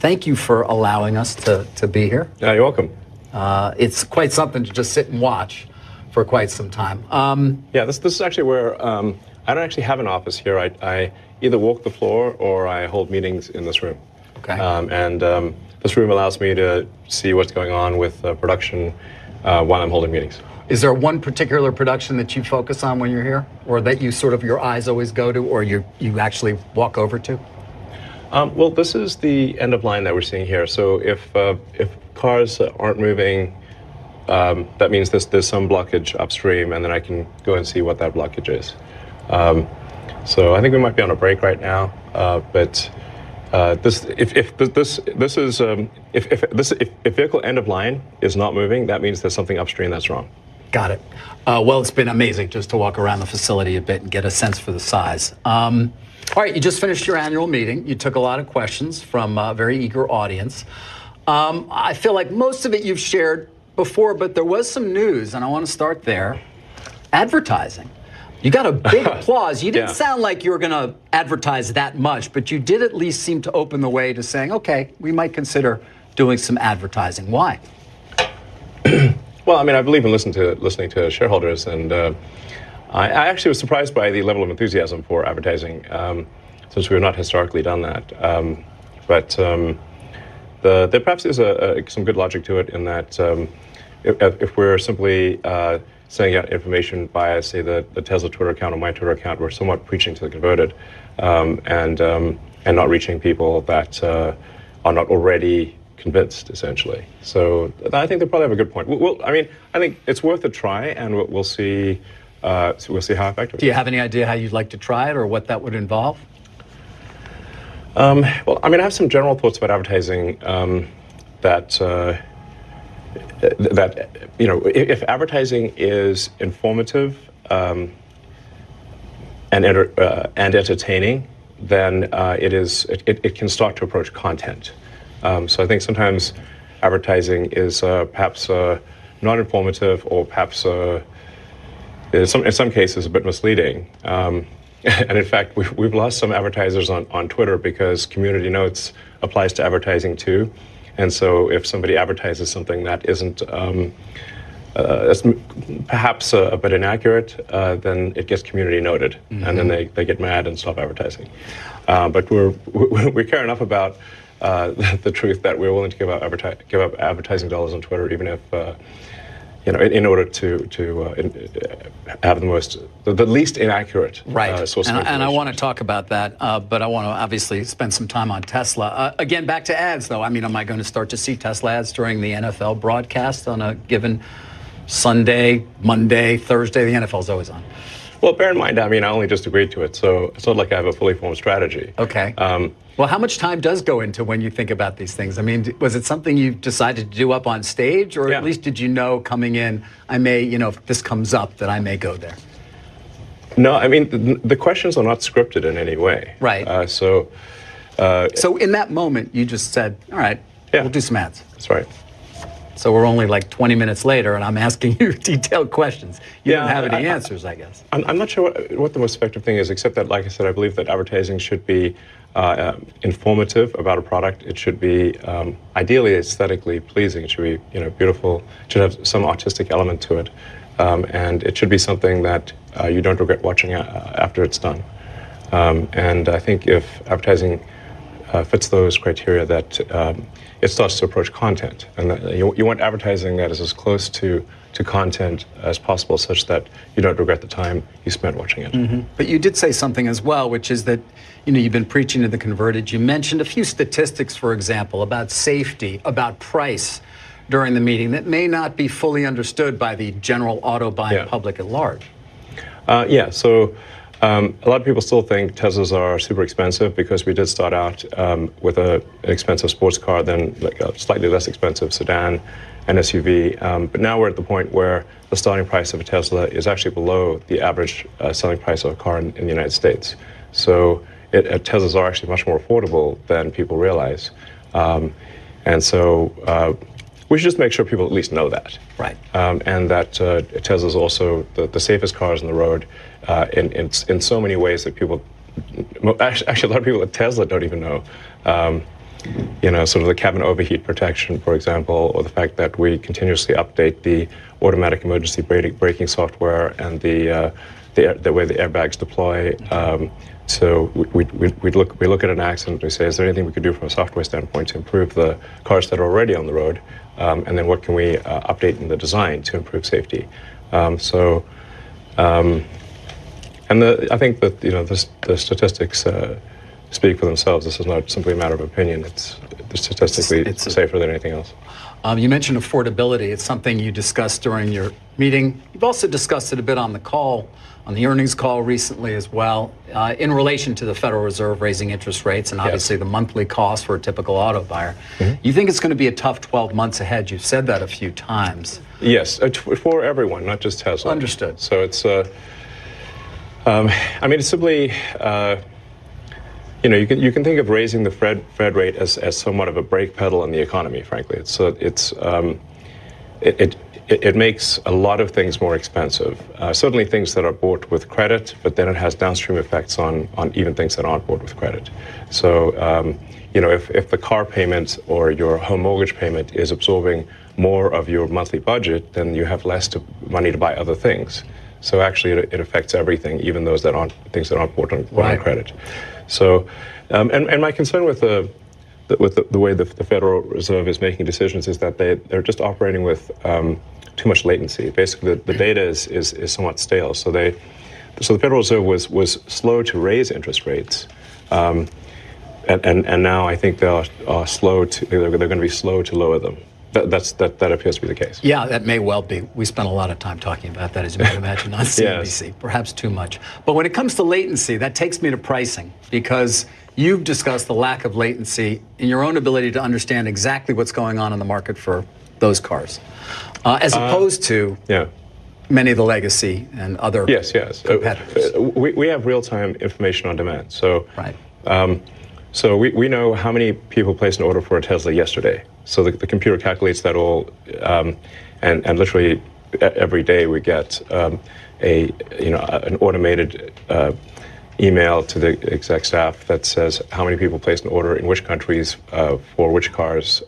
Thank you for allowing us to be here. You're welcome. It's quite something to just sit and watch for quite some time. Yeah, this is actually where I don't actually have an office here. I either walk the floor or I hold meetings in this room. Okay. This room allows me to see what's going on with production while I'm holding meetings. Is there one particular production that you focus on when you're here, or that you sort of your eyes always go to, or you actually walk over to? Well, this is the end of line that we're seeing here. So if cars aren't moving, that means there's some blockage upstream, and then I can go and see what that blockage is. So I think we might be on a break right now, but if vehicle end of line is not moving, that means there's something upstream that's wrong. Got it. Well, it's been amazing just to walk around the facility a bit and get a sense for the size. All right, you just finished your annual meeting. You took a lot of questions from a very eager audience. I feel like most of it you've shared before, but there was some news, and I want to start there. Advertising. You got a big applause. You didn't sound like you were going to advertise that much, but you did at least seem to open the way to saying, okay, we might consider doing some advertising. Why? Well, I mean, I believe in listening to shareholders, and I actually was surprised by the level of enthusiasm for advertising, since we have not historically done that. But there perhaps is some good logic to it in that if we're simply sending out information via, say, the Tesla Twitter account or my Twitter account, we're somewhat preaching to the converted, and not reaching people that are not already convinced, essentially. So I think they probably have a good point. I think it's worth a try, and we'll see. We'll see how effective it is. Do you have any idea how you'd like to try it or what that would involve? Well, I mean, I have some general thoughts about advertising that if advertising is informative and entertaining, then it can start to approach content. So I think sometimes advertising is perhaps not informative, or perhaps in some cases a bit misleading. And in fact, we've lost some advertisers on Twitter because community notes applies to advertising too. And so if somebody advertises something that isn't that's perhaps a bit inaccurate, then it gets community noted, and then they get mad and stop advertising. But we care enough about the truth that we're willing to give up advertising dollars on Twitter, even if in order to have the least inaccurate source of information. And I want to talk about that, but I want to obviously spend some time on Tesla. Again, back to ads, though. I mean, am I going to start to see Tesla ads during the NFL broadcast on a given Sunday, Monday, Thursday? The NFL's always on. Well, bear in mind, I mean, I only just agreed to it, so it's not like I have a fully formed strategy. Okay. Well, how much time does go into when you think about these things? I mean, was it something you decided to do up on stage, or at least did you know coming in, I may, if this comes up, that I may go there? No, I mean, the questions are not scripted in any way. Right. So in that moment, you just said, all right, we'll do some ads. That's right. So we're only like 20 minutes later, and I'm asking you detailed questions. You don't have any answers, I guess. I'm not sure what the most effective thing is, except that, like I said, I believe that advertising should be informative about a product. It should be ideally aesthetically pleasing. It should be beautiful. It should have some artistic element to it, and it should be something that you don't regret watching after it's done. And I think if advertising fits those criteria, that it starts to approach content, and that you want advertising that is as close to content as possible, such that you don't regret the time you spent watching it. But you did say something as well, which is that you've been preaching to the converted. You mentioned a few statistics, for example, about safety, about price during the meeting that may not be fully understood by the general auto buying public at large. So a lot of people still think Teslas are super expensive because we did start out with an expensive sports car, then like a slightly less expensive sedan and SUV. But now we're at the point where the starting price of a Tesla is actually below the average selling price of a car in the United States. So Teslas are actually much more affordable than people realize. And so we should just make sure people at least know that. Right. And that Tesla is also the safest cars on the road in so many ways that people, actually a lot of people at Tesla don't even know. sort of the cabin overheat protection, for example, or the fact that we continuously update the automatic emergency braking software and the way the airbags deploy. So we look at an accident and we say, is there anything we could do from a software standpoint to improve the cars that are already on the road? And then what can we update in the design to improve safety? I think that the statistics speak for themselves. This is not simply a matter of opinion. It's statistically safer than anything else. You mentioned affordability. It's something you discussed during your meeting. You've also discussed it a bit on the earnings call recently as well, in relation to the Federal Reserve raising interest rates and obviously the monthly cost for a typical auto buyer. You think it's going to be a tough 12 months ahead. You've said that a few times. Yes, for everyone, not just Tesla. Understood. So it's, it's simply, you can think of raising the Fed rate as somewhat of a brake pedal on the economy. Frankly, it makes a lot of things more expensive. Certainly things that are bought with credit, but then it has downstream effects on even things that aren't bought with credit. So if the car payment or your home mortgage payment is absorbing more of your monthly budget, then you have less money to buy other things. So actually, it affects everything, even things that aren't bought on credit. So, and my concern with the way the Federal Reserve is making decisions is that they're just operating with too much latency. Basically, the data is somewhat stale. So the Federal Reserve was slow to raise interest rates, and now I think they are slow to they're going to be slow to lower them. That appears to be the case. Yeah, that may well be. We spent a lot of time talking about that, as you might imagine, on CNBC. Yes. Perhaps too much. But when it comes to latency, that takes me to pricing, because you've discussed the lack of latency in your own ability to understand exactly what's going on in the market for those cars, as opposed to many of the legacy and other competitors. We have real-time information on demand. So, so we know how many people placed an order for a Tesla yesterday. So the computer calculates that all, and literally every day we get an automated email to the exec staff that says how many people placed an order in which countries for which cars,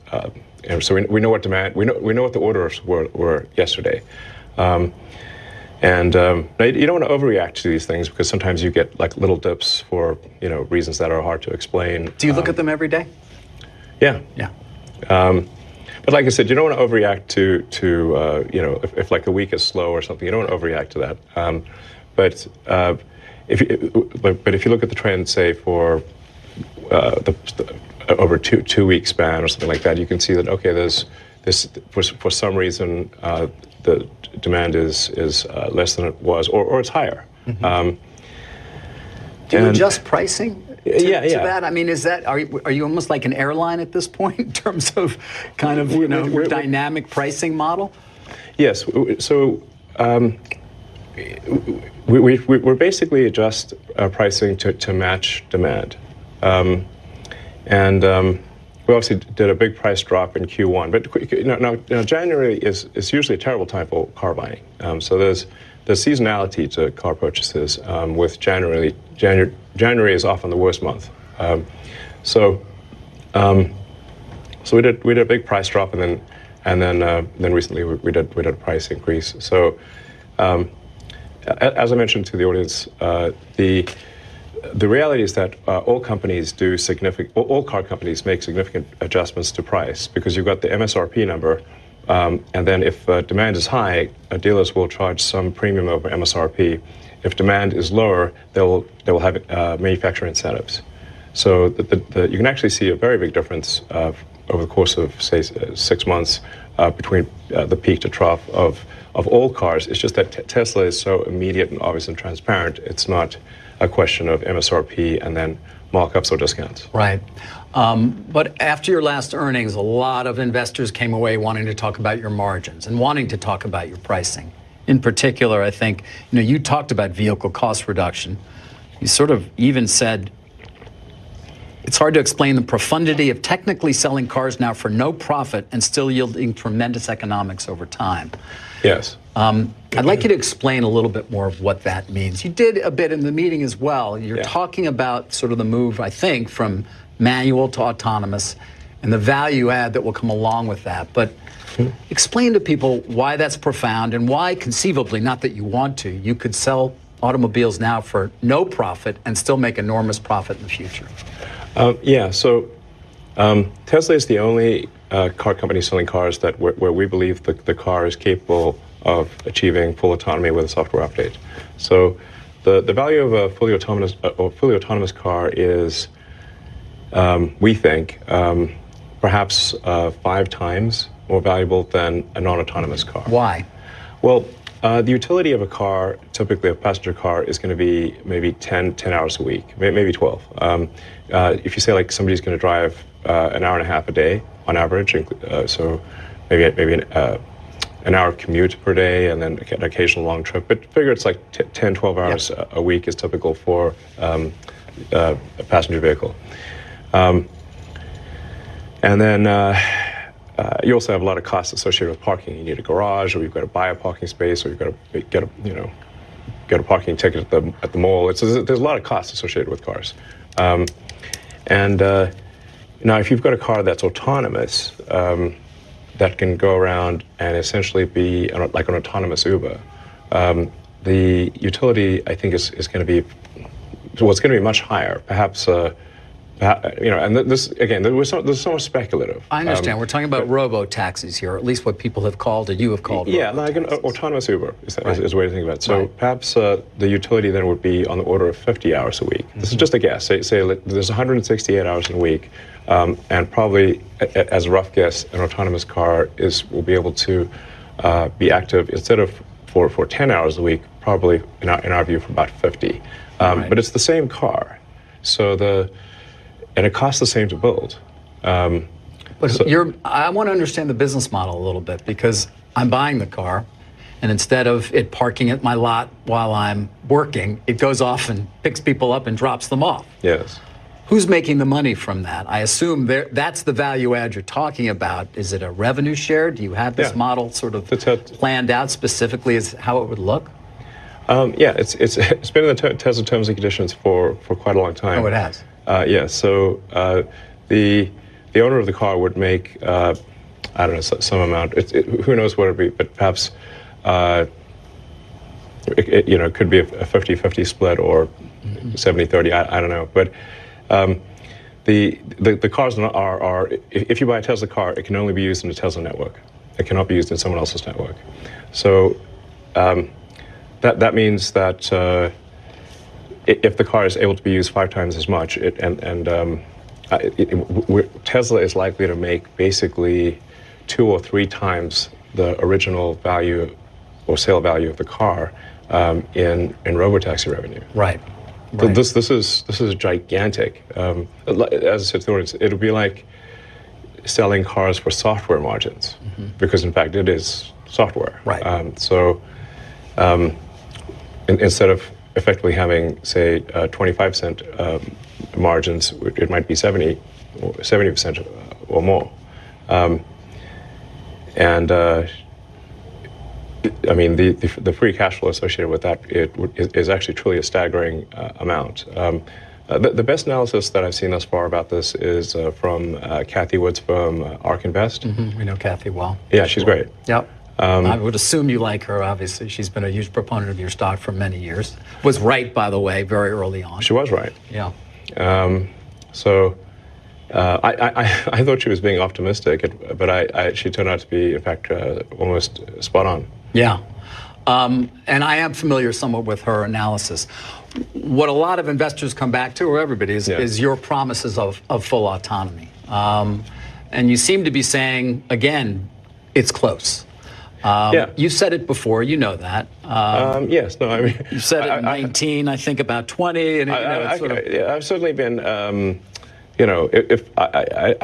and so we know what demand, we know what the orders were yesterday. And you don't want to overreact to these things, because sometimes you get like little dips for reasons that are hard to explain. Do you look at them every day? Yeah. But like I said, you don't want to overreact to if like a week is slow or something, you don't want to overreact to that. But if you look at the trend, say for over two week span or something like that, you can see that there's this for some reason the demand is less than it was, or it's higher. Do you adjust pricing to that? I mean, are you almost like an airline at this point in terms of kind of dynamic pricing model? Yes. So we're basically adjust pricing to match demand, and we obviously did a big price drop in Q1. But now January is usually a terrible time for car buying. So there's seasonality to car purchases. With January is often the worst month. So we did a big price drop, and then recently we did a price increase. So as I mentioned to the audience, the reality is that all car companies make significant adjustments to price, because you've got the MSRP number. And then if demand is high, dealers will charge some premium over MSRP. If demand is lower, they will have manufacturer incentives. So you can actually see a very big difference over the course of, say, 6 months between the peak to trough of all cars. It's just that Tesla is so immediate and obvious and transparent. It's not a question of MSRP and then markups or discounts. Right. But after your last earnings, a lot of investors came away wanting to talk about your margins and wanting to talk about your pricing. In particular, I think, you talked about vehicle cost reduction. You sort of even said it's hard to explain the profundity of technically selling cars now for no profit and still yielding tremendous economics over time. Yes. I'd like you to explain a little bit more of what that means. You did a bit in the meeting as well. You're talking about sort of the move, I think, from manual to autonomous, and the value add that will come along with that. But explain to people why that's profound and why conceivably, not that you want to, you could sell automobiles now for no profit and still make enormous profit in the future. Tesla is the only car company selling cars where we believe the car is capable of achieving full autonomy with a software update. So the value of a fully autonomous car is, we think, perhaps 5 times more valuable than a non-autonomous car. Why? Well, the utility of a car, typically a passenger car, is going to be maybe 10 hours a week, maybe 12. If you say like somebody's going to drive an hour and a half a day on average, so maybe an hour commute per day and then an occasional long trip, but figure it's like 10, 12 hours a week is typical for a passenger vehicle. And then you also have a lot of costs associated with parking. You need a garage, or you've got to buy a parking space, or you've got to get a parking ticket at the mall. There's a lot of costs associated with cars. Now, if you've got a car that's autonomous, that can go around and essentially be like an autonomous Uber, the utility, I think, is going to be, well, it's going to be much higher, perhaps. And this again, there's so much speculative. I understand. We're talking about robo-taxis here, or at least what people have called, or you have called. Yeah, like an autonomous Uber is a way to think about it. So perhaps the utility then would be on the order of 50 hours a week. This is just a guess. Say there's 168 hours in a week, and probably, as a rough guess, an autonomous car will be able to be active instead of for 10 hours a week, probably in our view for about 50. But it's the same car, and it costs the same to build. I want to understand the business model a little bit, because I'm buying the car, and instead of it parking at my lot while I'm working, it goes off and picks people up and drops them off. Yes. Who's making the money from that? I assume that's the value add you're talking about. Is it a revenue share? Do you have this model sort of planned out specifically as how it would look? It's been in the Tesla terms and conditions for quite a long time. Oh, it has. So the owner of the car would make I don't know, some amount. Who knows what it would be, but perhaps it could be a 50-50 split or 70-30. I don't know, but the cars are if you buy a Tesla car, it can only be used in the Tesla network. It cannot be used in someone else's network. So that means that. If the car is able to be used 5 times as much, Tesla is likely to make basically 2 or 3 times the original value or sale value of the car in robotaxi revenue. Right. So this is gigantic. As I said to the audience, it'll be like selling cars for software margins, because in fact it is software. Right. Instead of effectively having, say, 25% margins, it might be 70% or more. I mean, the free cash flow associated with that is actually truly a staggering amount. The best analysis that I've seen thus far about this is from Kathy Wood's firm, ARK Invest. We know Kathy well. Yeah, she's great. Yep. I would assume you like her, obviously. She's been a huge proponent of your stock for many years. Was right, by the way, very early on. She was right. Yeah. I thought she was being optimistic, but she turned out to be, in fact, almost spot on. Yeah. And I am familiar somewhat with her analysis. What a lot of investors come back to, or everybody, is your promises of full autonomy. And you seem to be saying, again, it's close. You said it before, you know that. Yes, no, I mean... You said it in 19, I think about 20, and I've certainly been, I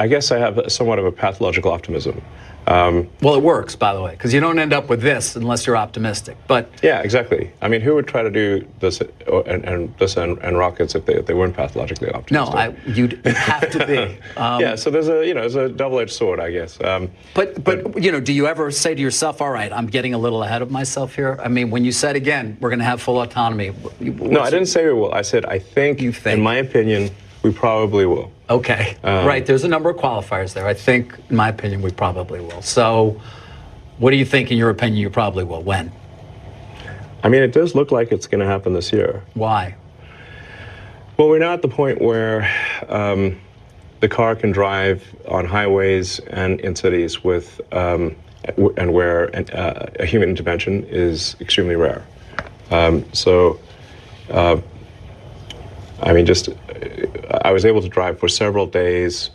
guess I have somewhat of a pathological optimism. Well, it works, by the way, because you don't end up with this unless you're optimistic. But yeah, exactly. I mean, who would try to do this and rockets if they weren't pathologically optimistic? No, you'd have to be. So there's a double-edged sword, I guess. But do you ever say to yourself, "All right, I'm getting a little ahead of myself here"? I mean, when you said again, we're going to have full autonomy. No, I didn't say we will. I said I think. You think. In my opinion, We probably will. Okay, right. There's a number of qualifiers there. I think, in my opinion, we probably will. So what do you think, in your opinion, you probably will? When? I mean, it does look like it's going to happen this year. Why? Well, we're now at the point where the car can drive on highways and in cities with, and where a human intervention is extremely rare. I mean, I was able to drive for several days,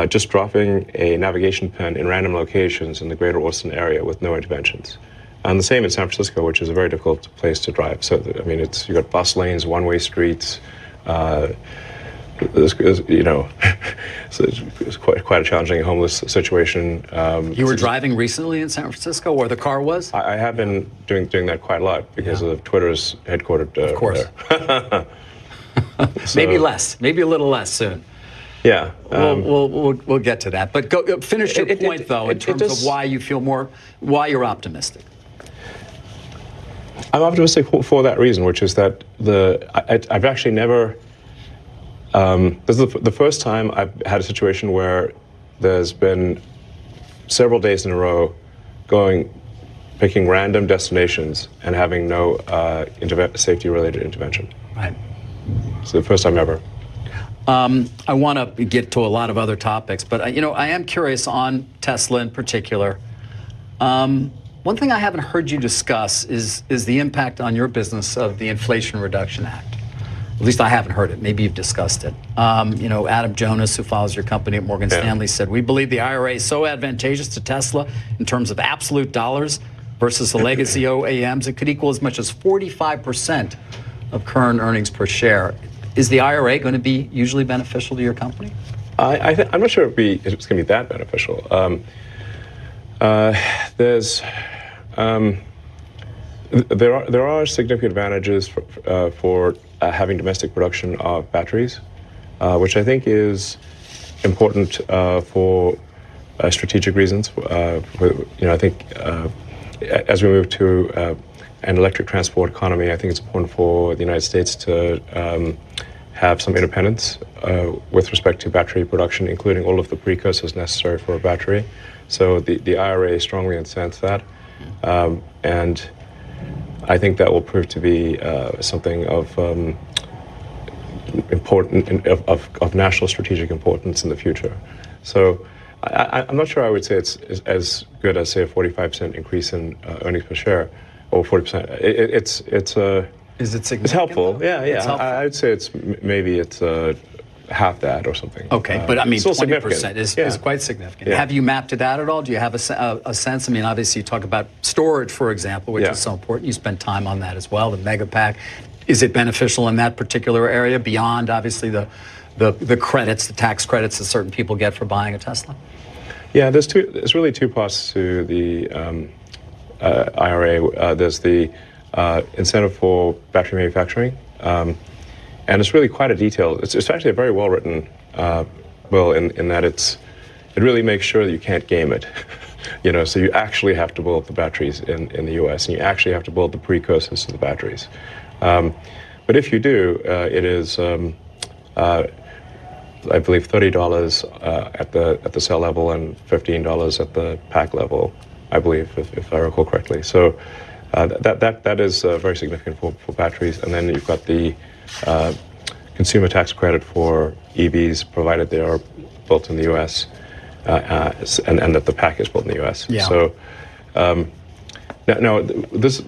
just dropping a navigation pen in random locations in the greater Austin area with no interventions. And the same in San Francisco, which is a very difficult place to drive. So, I mean, you got bus lanes, one-way streets. You know, so it's quite a challenging homeless situation. You were driving recently in San Francisco, where the car was? I have been doing that quite a lot because of Twitter's headquartered. Of course. There. So, maybe less, maybe a little less soon. Yeah. We'll get to that. But go finish your point, though, in terms of why you feel why you're optimistic. I'm optimistic for that reason, which is that I've actually never. This is the first time I've had a situation where there's been several days in a row picking random destinations and having no safety-related intervention. Right. It's the first time ever. I want to get to a lot of other topics, but I am curious on Tesla in particular. One thing I haven't heard you discuss is the impact on your business of the Inflation Reduction Act. At least I haven't heard it. Maybe you've discussed it. Adam Jonas, who follows your company at Morgan Stanley, said, "We believe the IRA is so advantageous to Tesla in terms of absolute dollars versus the legacy OEMs, it could equal as much as 45% of current earnings per share." Is the IRA going to be usually beneficial to your company? I'm not sure it's going to be that beneficial. There are significant advantages for having domestic production of batteries, which I think is important for strategic reasons. I think as we move to an electric transport economy, I think it's important for the United States to have some independence with respect to battery production, including all of the precursors necessary for a battery. So the IRA strongly incents that, and I think that will prove to be something of of national strategic importance in the future. So I'm not sure I would say it's as good as, say, a 45% increase in earnings per share, or 40%. Is it significant? It's helpful. Yeah. It's helpful. I'd say maybe it's half that or something. Okay, but I mean, 20% is quite significant. Yeah. Have you mapped it out at all? Do you have a sense? I mean, obviously you talk about storage, for example, which is so important. You spend time on that as well, the Megapack. Is it beneficial in that particular area beyond, obviously, the credits, the tax credits that certain people get for buying a Tesla? Yeah, there's really two parts to the IRA. There's the incentive for battery manufacturing. And it's really quite a detailed, it's actually a very well-written bill in that it really makes sure that you can't game it. So you actually have to build the batteries in the US, and you actually have to build the precursors to the batteries. But if you do, it is, I believe, $30 at the cell level and $15 at the pack level, I believe, if I recall correctly. So that is very significant for batteries. And then you've got the consumer tax credit for EVs, provided they are built in the U.S. And that the pack is built in the U.S. Yeah. So now this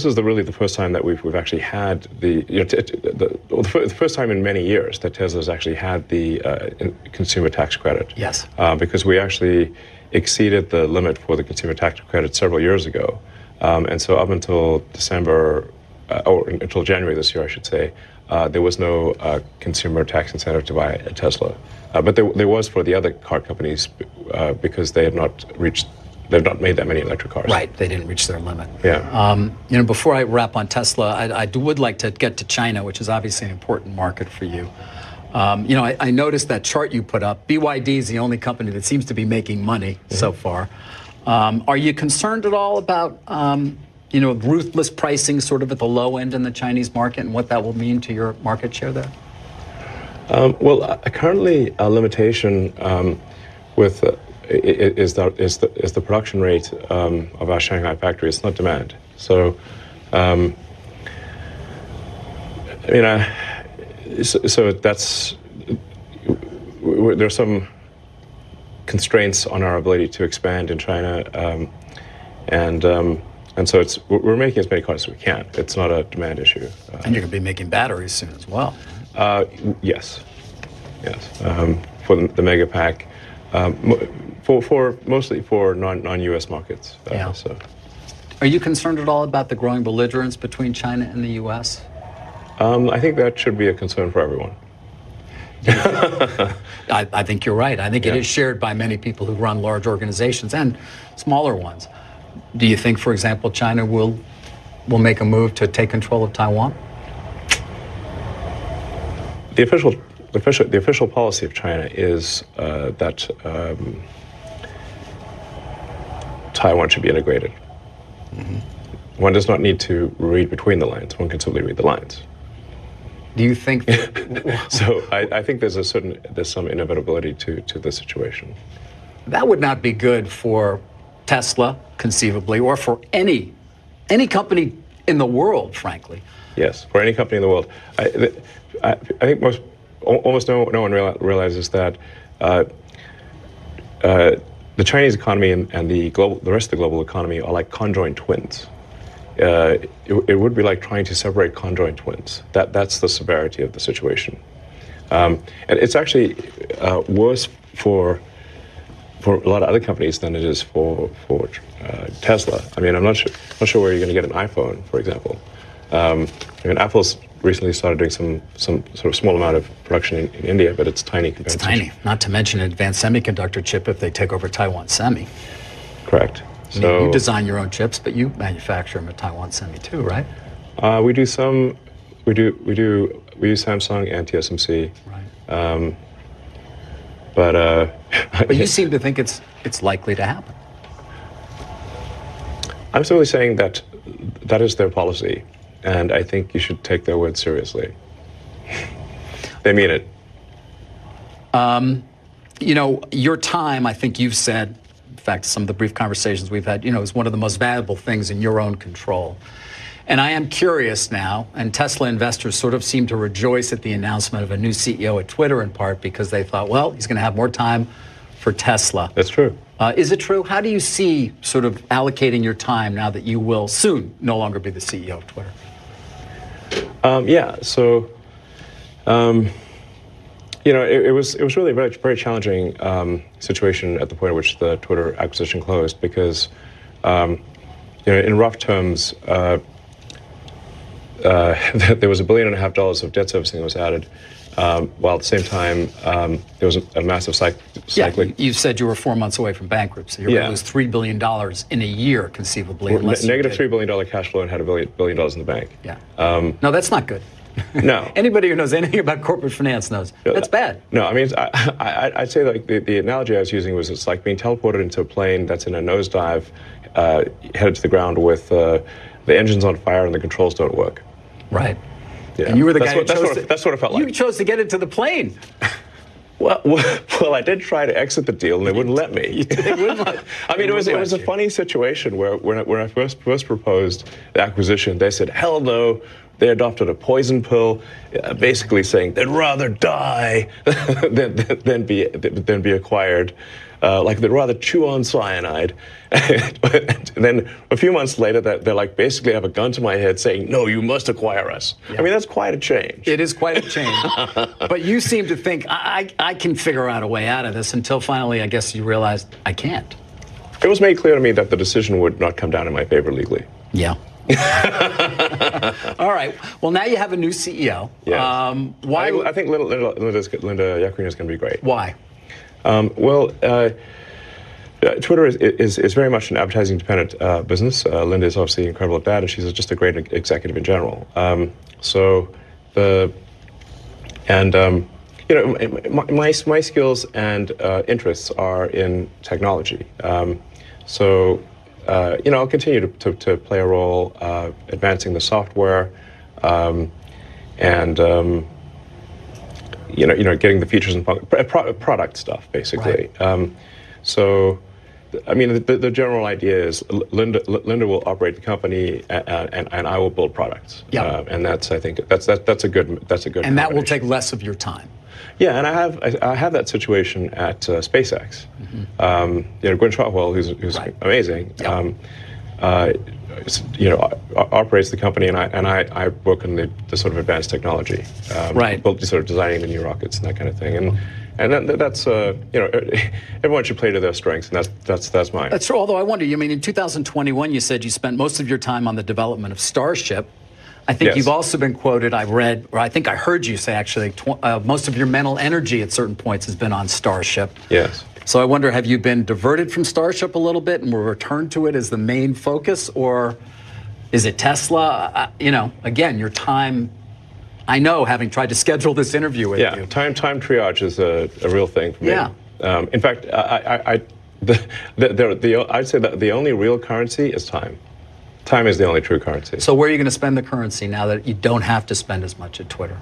is really the first time that we've actually had the first time in many years that Tesla's actually had the consumer tax credit. Yes. Because we actually exceeded the limit for the consumer tax credit several years ago, and so up until December. Or until January this year, I should say, there was no consumer tax incentive to buy a Tesla. But there was for the other car companies because they've not made that many electric cars. Right, they didn't reach their limit. Yeah. Before I wrap on Tesla, I would like to get to China, which is obviously an important market for you. I noticed that chart you put up. BYD is the only company that seems to be making money so far. Are you concerned at all about ruthless pricing sort of at the low end in the Chinese market and what that will mean to your market share there? Currently a limitation with is the production rate of our Shanghai factory. It's not demand. So, so that's there's some constraints on our ability to expand in China, and so we're making as many cars as we can. It's not a demand issue. And you're going to be making batteries soon as well. Yes. For the Mega Pack, for mostly for non-U.S. markets. So. Are you concerned at all about the growing belligerence between China and the U.S.? I think that should be a concern for everyone. I think you're right. I think it is shared by many people who run large organizations and smaller ones. Do you think, for example, China will make a move to take control of Taiwan? The official policy of China is that Taiwan should be integrated. Mm-hmm. One does not need to read between the lines. One can simply read the lines. Do you think? So I think there's some inevitability to the situation. That would not be good for Tesla, conceivably, or for any company in the world, frankly. Yes, for any company in the world. I think almost no one realizes that the Chinese economy and the rest of the global economy are like conjoined twins. It would be like trying to separate conjoined twins. That's the severity of the situation, and it's actually worse for a lot of other companies than it is for Tesla. I mean, I'm not sure where you're going to get an iPhone, for example. Apple's recently started doing some sort of small amount of production in India, but it's tiny compared to. It's tiny. Not to mention an advanced semiconductor chip if they take over Taiwan Semi. Correct. So you design your own chips, but you manufacture them at Taiwan Semi too, right? We do some. We use Samsung and TSMC. Right. But you seem to think it's likely to happen. I'm simply saying that is their policy, and I think you should take their word seriously. They mean it. Your time, I think you've said, in fact, some of the brief conversations we've had, is one of the most valuable things in your own control. And I am curious now, and Tesla investors sort of seem to rejoice at the announcement of a new CEO at Twitter in part because they thought, well, he's going to have more time for Tesla. That's true. Is it true? How do you see sort of allocating your time now that you will soon no longer be the CEO of Twitter? So, it was really a very, very challenging situation at the point at which the Twitter acquisition closed because, in rough terms, there was $1.5 billion of debt servicing that was added, while at the same time there was a massive cycling. Yeah, you said you were 4 months away from bankruptcy. You're going to lose $3 billion in a year, conceivably. Negative $3 billion cash flow and had $1 billion in the bank. Yeah. No, that's not good. No. Anybody who knows anything about corporate finance knows that's bad. No, I mean, I'd say like the analogy I was using was it's like being teleported into a plane that's in a nosedive, headed to the ground with the engine's on fire and the controls don't work. Right. Yeah. And you were the guy who chose that's what it felt like. You chose to get into the plane. Well, I did try to exit the deal, and they wouldn't let me. They wouldn't let, I mean, it was a funny situation where when I first proposed the acquisition, they said, hell no. They adopted a poison pill, basically saying they'd rather die than be acquired. Like they'd rather chew on cyanide. And then a few months later, they're like basically have a gun to my head saying, no, you must acquire us. Yeah. I mean, that's quite a change. It is quite a change. But you seem to think, I can figure out a way out of this until finally, I guess you realized I can't. It was made clear to me that the decision would not come down in my favor legally. Yeah. All right. Well, now you have a new CEO. Yes. Why? I think Linda Yaccarino is going to be great. Why? Twitter is very much an advertising-dependent business. Linda is obviously incredible at that, and she's just a great executive in general. My skills and interests are in technology. I'll continue to play a role advancing the software, getting the features and product stuff, basically. Right. So, I mean, the general idea is Linda will operate the company, and I will build products. Yeah. And I think that's a good. And that will take less of your time. Yeah, and I have that situation at SpaceX. Gwynne Shotwell, who's Right. amazing. Yep. Operates the company, and I work on the sort of advanced technology, Right. sort of designing the new rockets and that kind of thing. And that's everyone should play to their strengths, and that's mine. That's true. Although I wonder, in 2021, you said you spent most of your time on the development of Starship. I think Yes. you've also been quoted, I read, or I think I heard you say actually, most of your mental energy at certain points has been on Starship. Yes. So I wonder, have you been diverted from Starship a little bit and will return to it as the main focus, or is it Tesla? Again, your time, I know, having tried to schedule this interview with you. Time triage is a real thing for me. Yeah. In fact, I'd say that the only real currency is time. Time is the only true currency. So where are you going to spend the currency now that you don't have to spend as much at Twitter?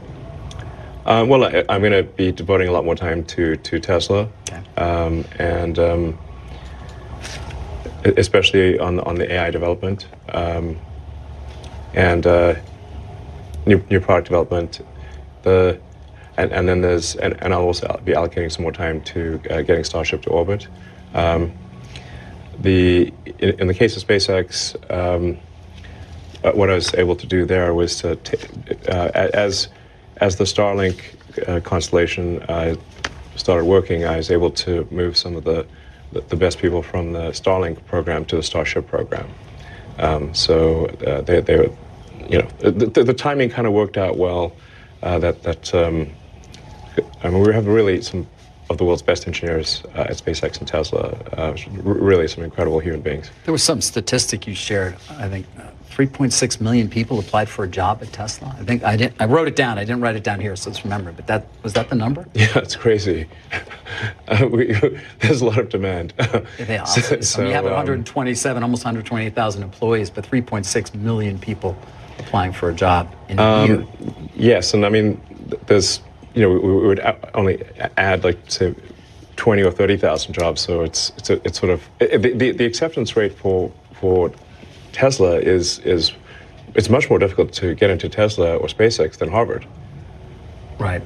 Well, I'm going to be devoting a lot more time to Tesla, Okay. and especially on the AI development, and new product development. And then and I'll also be allocating some more time to getting Starship to orbit. In the case of SpaceX, what I was able to do there was to as the Starlink constellation started working, I was able to move some of the best people from the Starlink program to the Starship program. So the timing kind of worked out well. I mean, we have really some of the world's best engineers at SpaceX and Tesla. Really, some incredible human beings. There was some statistic you shared. I think 3.6 million people applied for a job at Tesla. I wrote it down. I didn't write it down here, so it's remembered. But was that the number? Yeah, it's crazy. There's a lot of demand. Yeah, so you have 127, almost 128,000 employees, but 3.6 million people applying for a job in a year. Yes, and I mean, there's we would only add like say 20 or 30,000 jobs. So it's sort of the acceptance rate for Tesla is it's much more difficult to get into Tesla or SpaceX than Harvard. Right.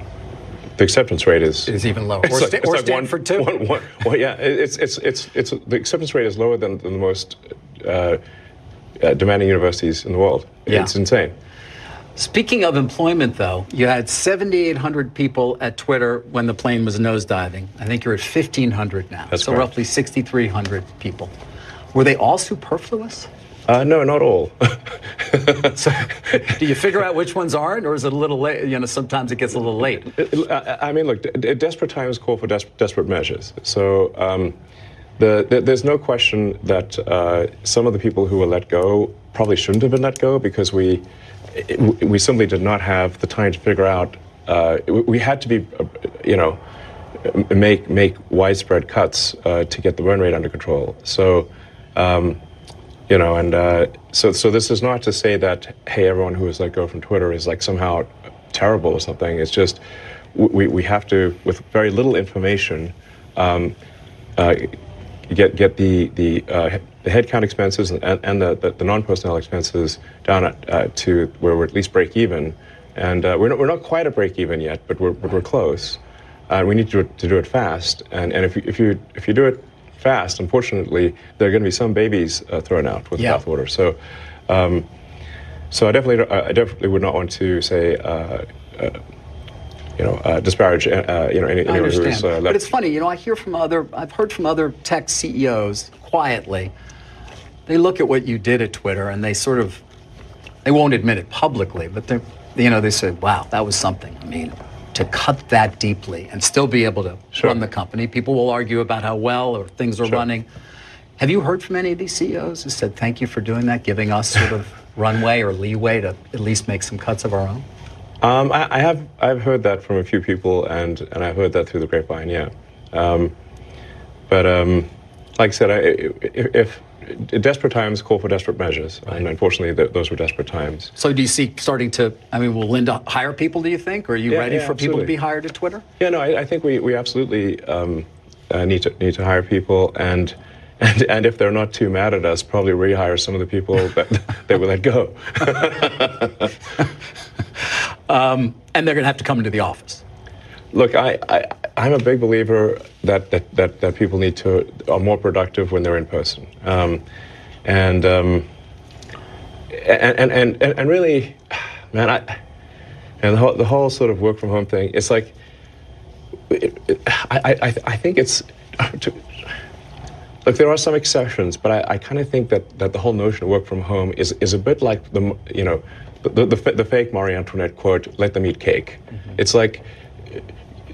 The acceptance rate is even lower. Or Stanford too. Well, yeah, it's the acceptance rate is lower than the most demanding universities in the world. Yeah. It's insane. Speaking of employment, though, you had 7,800 people at Twitter when the plane was nosediving. I think you're at 1,500 now. That's so correct. roughly 6,300 people. Were they all superfluous? No, not all. So, do you figure out which ones aren't, or is it a little late? Sometimes it gets a little late. I mean, look, desperate times call for desperate measures. So there's no question that some of the people who were let go probably shouldn't have been let go because we simply did not have the time to figure out. We had to be, make widespread cuts to get the burn rate under control. So. So this is not to say that, hey, everyone who was let go from Twitter is like somehow terrible or something. It's just we have to, with very little information, get the headcount expenses and the non-personnel expenses down to where we're at least break even. And we're not quite at break even yet, but we're close. We need to do it fast. And if you do it fast, unfortunately, there are going to be some babies thrown out with the bathwater. So, I definitely would not want to say, disparage, anyone who is left. But it's funny, I've heard from other tech CEOs quietly. They look at what you did at Twitter, and they won't admit it publicly, but they say, wow, that was something. I mean, to cut that deeply and still be able to run the company. People will argue about how well or things are running. Have you heard from any of these CEOs who said, thank you for doing that, giving us sort of runway or leeway to at least make some cuts of our own? I've heard that from a few people, and I've heard that through the grapevine, yeah. But like I said, desperate times call for desperate measures, and unfortunately, those were desperate times. So do you see starting to, I mean, will Linda hire people, do you think? Or are you ready for people to be hired at Twitter? Yeah, no, I think we absolutely need to hire people, and if they're not too mad at us, probably rehire some of the people that they will let go. And they're going to have to come into the office. Look, I'm a big believer that people are more productive when they're in person, and really, man, the whole sort of work from home thing. It's like, I think it's. Look, there are some exceptions, but I kind of think that the whole notion of work from home is a bit like the fake Marie Antoinette quote, "Let them eat cake." Mm-hmm.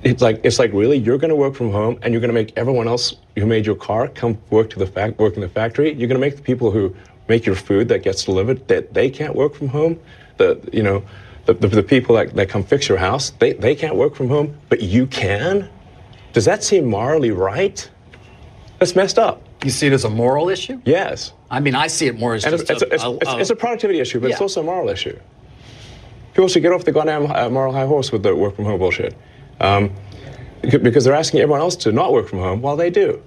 It's like really, you're going to work from home and you're going to make everyone else who made your car come work in the factory. You're going to make the people who make your food that gets delivered that they can't work from home. The people that come fix your house, they can't work from home, but you can. Does that seem morally right? That's messed up. You see it as a moral issue? Yes. I mean, I see it more as just it's a productivity issue, but it's also a moral issue. People should get off the goddamn moral high horse with the work from home bullshit. Because they're asking everyone else to not work from home while they do.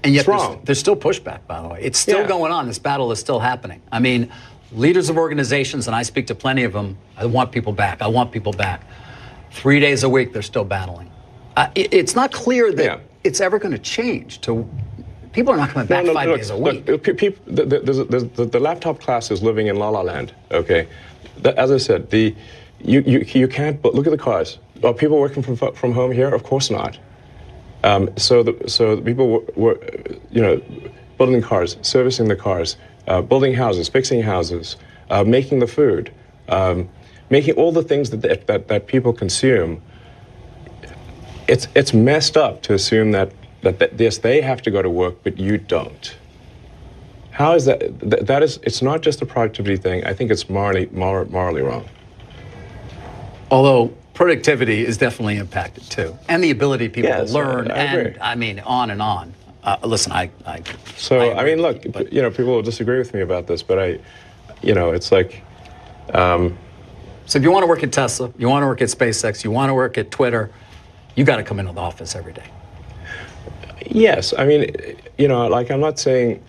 And yet there's still pushback, by the way. It's still going on. This battle is still happening. I mean, leaders of organizations, and I speak to plenty of them, I want people back. I want people back. 3 days a week, they're still battling. It's not clear that it's ever going to change. People are not coming back 5 days a week. The laptop class is living in La La Land, okay? As I said, you can't, but look at the cars. Are people working from home here? Of course not. So the people were building cars, servicing the cars, building houses, fixing houses, making the food, making all the things that people consume. It's messed up to assume that yes, they have to go to work, but you don't. How is that? That is, it's not just a productivity thing. I think it's morally wrong. Although productivity is definitely impacted too, and the ability of people to learn, agree. I mean, on and on. Listen, I mean, look, people will disagree with me about this, but it's like. So if you want to work at Tesla, you want to work at SpaceX, you want to work at Twitter, you got to come into the office every day. Yes, I mean, like I'm not saying.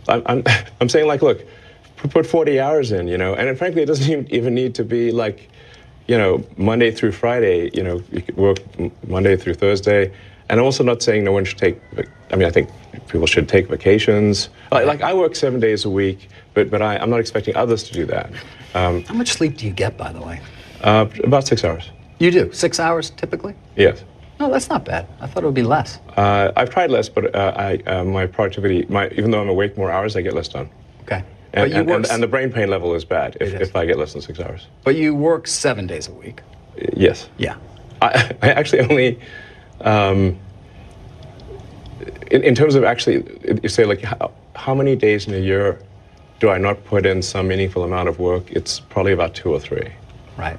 I'm saying, like, look, put 40 hours in, and frankly, it doesn't even need to be like, Monday through Friday. You could work Monday through Thursday. And I'm also not saying no one should take. I mean, I think people should take vacations. Like I work 7 days a week, but I'm not expecting others to do that. How much sleep do you get, by the way? About 6 hours. You do 6 hours typically? Yes. No, that's not bad. I thought it would be less. I've tried less, but my productivity, even though I'm awake more hours, I get less done. Okay. And the brain pain level is bad if I get less than 6 hours. But you work 7 days a week. Yes. Yeah. I actually only, in terms of actually, you say like how many days in a year do I not put in some meaningful amount of work? It's probably about 2 or 3. Right.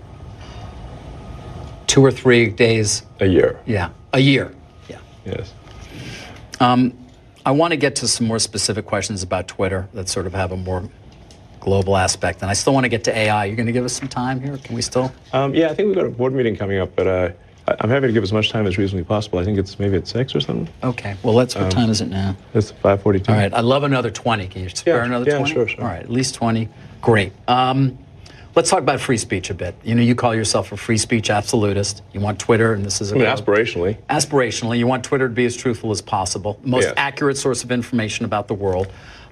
2 or 3 days a year. Yeah, a year. Yeah. Yes. I want to get to some more specific questions about Twitter that sort of have a more global aspect, and I still want to get to AI. You're going to give us some time here? Can we still? Yeah, I think we've got a board meeting coming up, but I'm happy to give as much time as reasonably possible. I think it's maybe at 6 or something. Okay. Well, what time is it now? It's 5:42. All right. I'd love another 20. Can you spare another 20? Yeah, sure. All right. At least 20. Great. Let's talk about free speech a bit. You call yourself a free speech absolutist. You want Twitter, and this is aspirationally. Aspirationally, you want Twitter to be as truthful as possible, most accurate source of information about the world.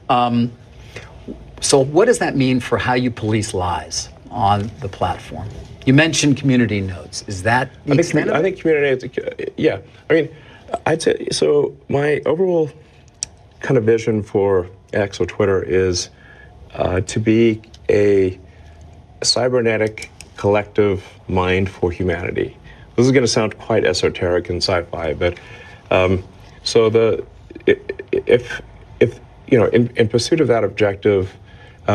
So what does that mean for how you police lies on the platform? You mentioned community notes. Is that the extent of it? I think community notes, yeah. I mean, I'd say, so my overall kind of vision for X or Twitter is to be a cybernetic collective mind for humanity. This is going to sound quite esoteric and sci-fi, but in pursuit of that objective,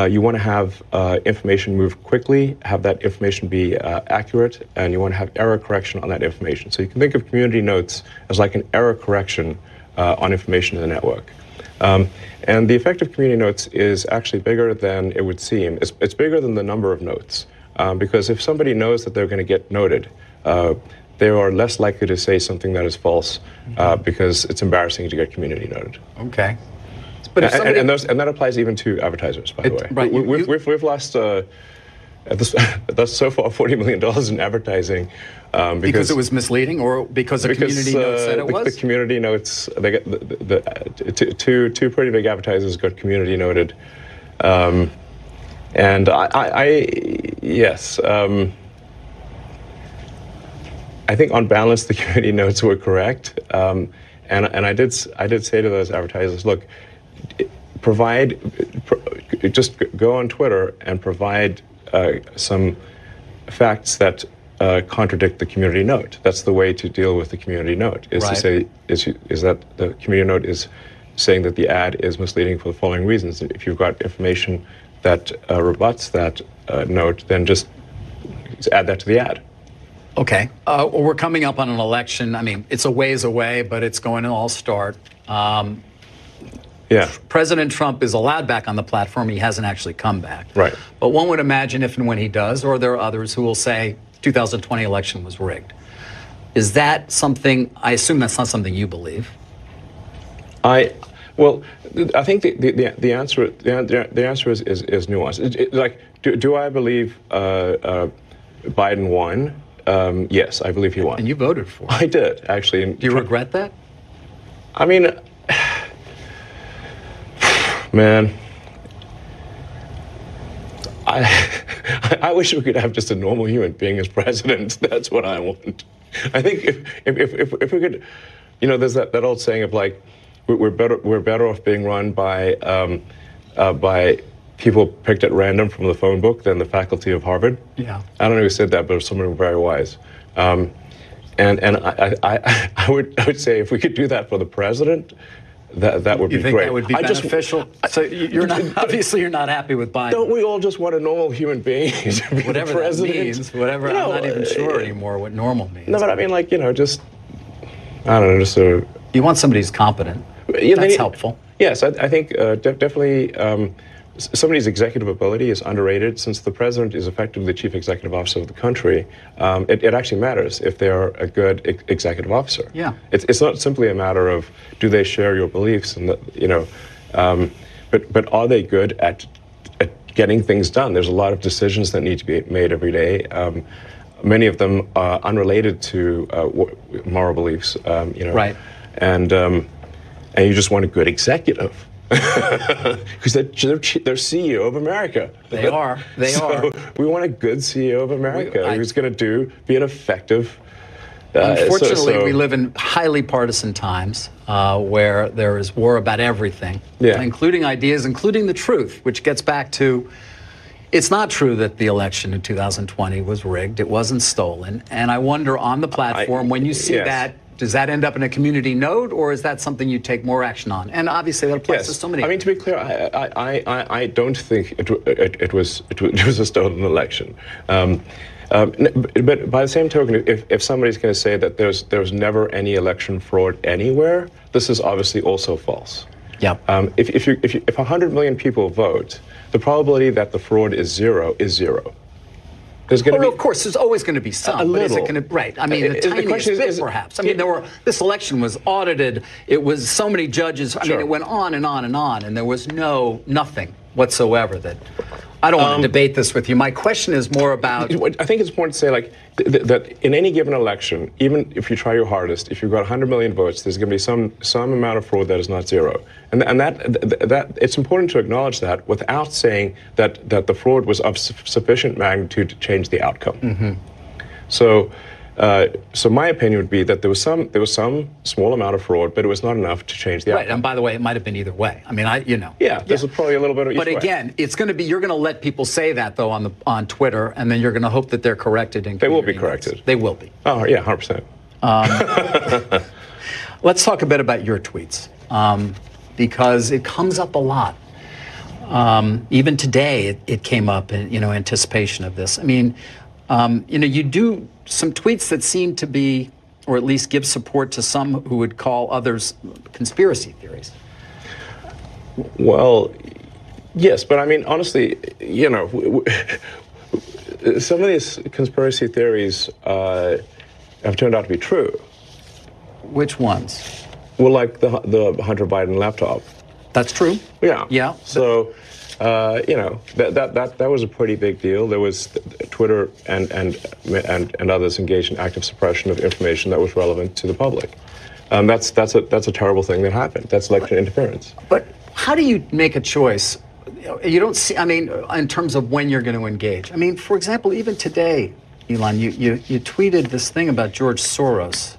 you want to have information move quickly, have that information be accurate, and you want to have error correction on that information. So you can think of community notes as like an error correction on information in the network. And the effect of community notes is actually bigger than it would seem. It's bigger than the number of notes. Because if somebody knows that they're going to get noted, they are less likely to say something that is false because it's embarrassing to get community noted. Okay. But if somebody... and that applies even to advertisers, by the way. Right, we've lost thus so far $40 million in advertising because it was misleading, or because the community notes said it was? The community notes, they got two pretty big advertisers got community noted, and yes. I think on balance the community notes were correct, and I did say to those advertisers, look, just go on Twitter and provide some facts that contradict the community note. That's the way to deal with the community note, is to say is that the community note is saying that the ad is misleading for the following reasons. If you've got information that rebuts that note, then just add that to the ad. Okay. Well, we're coming up on an election. I mean, it's a ways away, but it's going to all start. Yeah. President Trump is allowed back on the platform. He hasn't actually come back. Right. But one would imagine if and when he does, or there are others who will say 2020 election was rigged. Is that something, I assume that's not something you believe? Well, I think the answer is nuanced. Like, do I believe Biden won? Yes, I believe he won. And you voted for him. I did, actually. Do you regret that? I mean, man, I wish we could have just a normal human being as president. That's what I want. I think if we could, you know, there's that old saying of like, we're better off being run by people picked at random from the phone book than the faculty of Harvard. Yeah. I don't know who said that, but it was someone very wise. And I would say if we could do that for the president, that would be great. You think that would be beneficial? So you're not, obviously you're not happy with Biden. Don't we all just want a normal human being to be whatever the president? That means, whatever, you know, I'm not even sure anymore what normal means. No, but I mean, like, you know, just, I don't know, just a... You want somebody who's competent. Yeah, that's helpful. Yes, I think definitely somebody's executive ability is underrated. Since the president is effectively the chief executive officer of the country, it actually matters if they're a good executive officer. Yeah. It's not simply a matter of do they share your beliefs, and you know, but are they good at getting things done? There's a lot of decisions that need to be made every day. Many of them are unrelated to moral beliefs. You know. Right. And you just want a good executive. Because they're CEO of America. They are. They are. We want a good CEO of America who's going to be an effective. Unfortunately, we live in highly partisan times where there is war about everything, including ideas, including the truth, which gets back to it's not true that the election in 2020 was rigged. It wasn't stolen. And I wonder on the platform, when you see that, does that end up in a community note, or is that something you take more action on? And obviously, that applies to so many. I mean, to be clear, I don't think it was a stolen election. But by the same token, if somebody's going to say that there was never any election fraud anywhere, this is obviously also false. Yeah. If 100 million people vote, the probability that the fraud is zero is zero. There's going to be, of course, there's always going to be some. A little. But is it going to, right? I mean, the tiniest bit, perhaps. I mean, this election was audited. It was so many judges. I mean, it went on and on and on, and there was nothing whatsoever that. I don't want to debate this with you. My question is more about. I think it's important to say, like, that in any given election, even if you try your hardest, if you've got 100 million votes, there's going to be some amount of fraud that is not zero, and that it's important to acknowledge that without saying that the fraud was of sufficient magnitude to change the outcome. Mm-hmm. So my opinion would be that there was some small amount of fraud, but it was not enough to change the outcome. Right, and by the way, it might have been either way. I mean, Yeah, there's probably a little bit of each way. But again, it's going to be, you're going to let people say that, though, on Twitter, and then you're going to hope that they're corrected. They will be corrected. They will be. Oh, yeah, 100%. Let's talk a bit about your tweets, because it comes up a lot. Even today, it came up in, anticipation of this. I mean, you do some tweets that seem to be, or at least give support to some who would call others conspiracy theories. Well, yes, but I mean, honestly, you know, some of these conspiracy theories have turned out to be true. Which ones? Well, like the Hunter Biden laptop. That's true. Yeah. Yeah. So, you know, that was a pretty big deal. There was Twitter and others engaged in active suppression of information that was relevant to the public. That's a terrible thing that happened. That's election interference. But how do you make a choice? You don't see, I mean, in terms of when you're going to engage. I mean, for example, even today, Elon, you tweeted this thing about George Soros.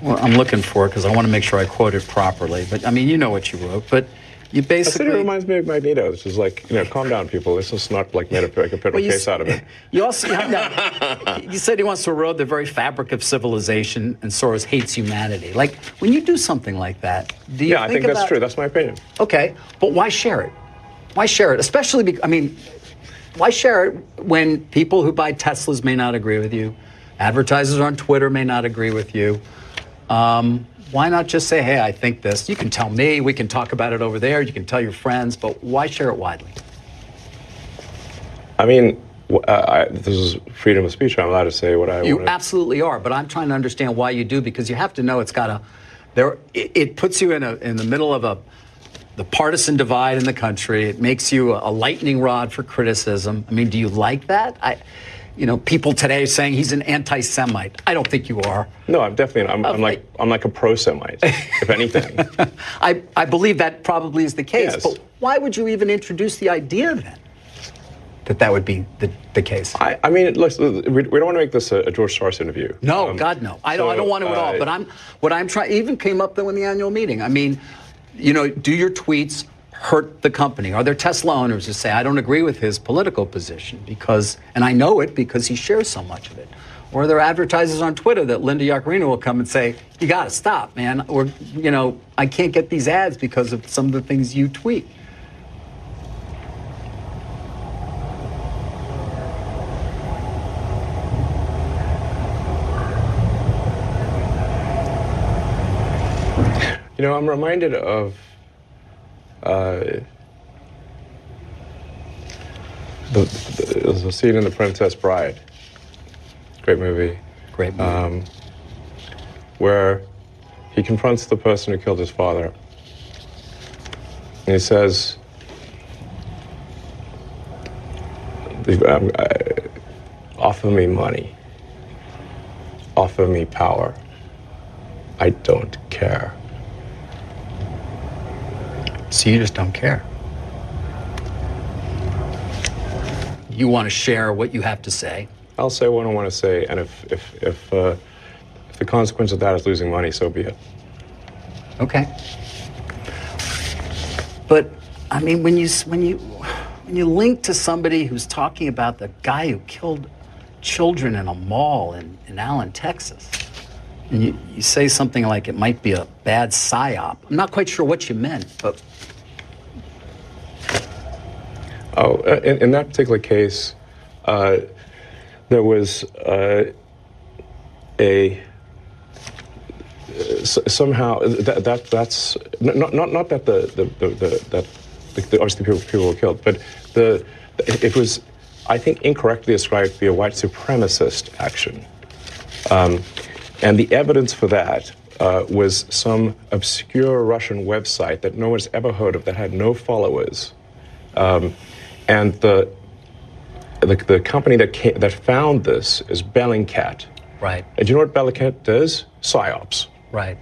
Well, I'm looking for it because I want to make sure I quote it properly. But I mean, you know what you wrote. But you basically. It reminds me of Magneto. It's just like, you know, calm down, people. This is not like made a federal case out of it. You also, you said he wants to erode the very fabric of civilization, and Soros hates humanity. Like, when you do something like that, do you? Yeah, I think that's true. That's my opinion. Okay, but why share it? Why share it? Especially, because, I mean, why share it when people who buy Teslas may not agree with you, advertisers on Twitter may not agree with you? Why not just say, hey, I think this. You can tell me. We can talk about it over there. You can tell your friends. But why share it widely? I mean, this is freedom of speech. I'm allowed to say what I want. You absolutely are. But I'm trying to understand why you do, because you have to know it's got a. It puts you in the middle of the partisan divide in the country. It makes you a lightning rod for criticism. I mean, do you like that? You know, people today are saying he's an anti-Semite. I don't think you are. No, I'm definitely. I'm like a pro-Semite, if anything. I believe that probably is the case. Yes. But why would you even introduce the idea then that would be the case? I mean, look, we don't want to make this a George Soros interview. No, God, no. I don't want to at all. But what I'm trying. Even came up though in the annual meeting. I mean, you know, do your tweets hurt the company? Are there Tesla owners who say, I don't agree with his political position because, and I know it because he shares so much of it? Or are there advertisers on Twitter that Linda Yaccarino will come and say, you got to stop, man. Or, you know, I can't get these ads because of some of the things you tweet. You know, I'm reminded of there's a scene in The Princess Bride. Great movie. Great movie. Where he confronts the person who killed his father. And he says, offer me money. Offer me power. I don't care. So you just don't care. You want to share what you have to say. I'll say what I want to say, and if the consequence of that is losing money, so be it. Okay. But I mean, when you link to somebody who's talking about the guy who killed children in a mall in Allen, Texas, and you say something like it might be a bad psyop. I'm not quite sure what you meant, but. Oh, in that particular case, there was somehow that's not that the obviously people were killed, but it was, I think, incorrectly ascribed to be a white supremacist action, and the evidence for that was some obscure Russian website that no one's ever heard of that had no followers. And the company that found this is Bellingcat. Right. And do you know what Bellingcat does? PsyOps. Right.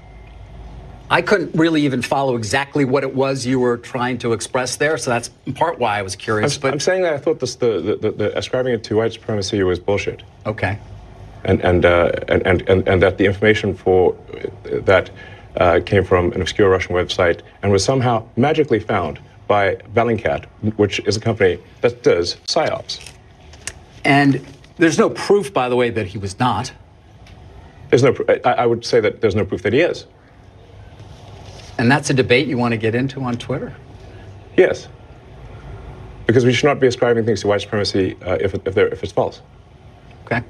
I couldn't really even follow exactly what it was you were trying to express there, so that's in part why I was curious. I'm saying that I thought the ascribing it to white supremacy was bullshit. Okay. And that the information for that came from an obscure Russian website and was somehow magically found by Bellingcat, which is a company that does PsyOps. And there's no proof, by the way, that he was not. There's no. I would say that there's no proof that he is. And that's a debate you want to get into on Twitter? Yes. Because we should not be ascribing things to white supremacy if it's false. Okay.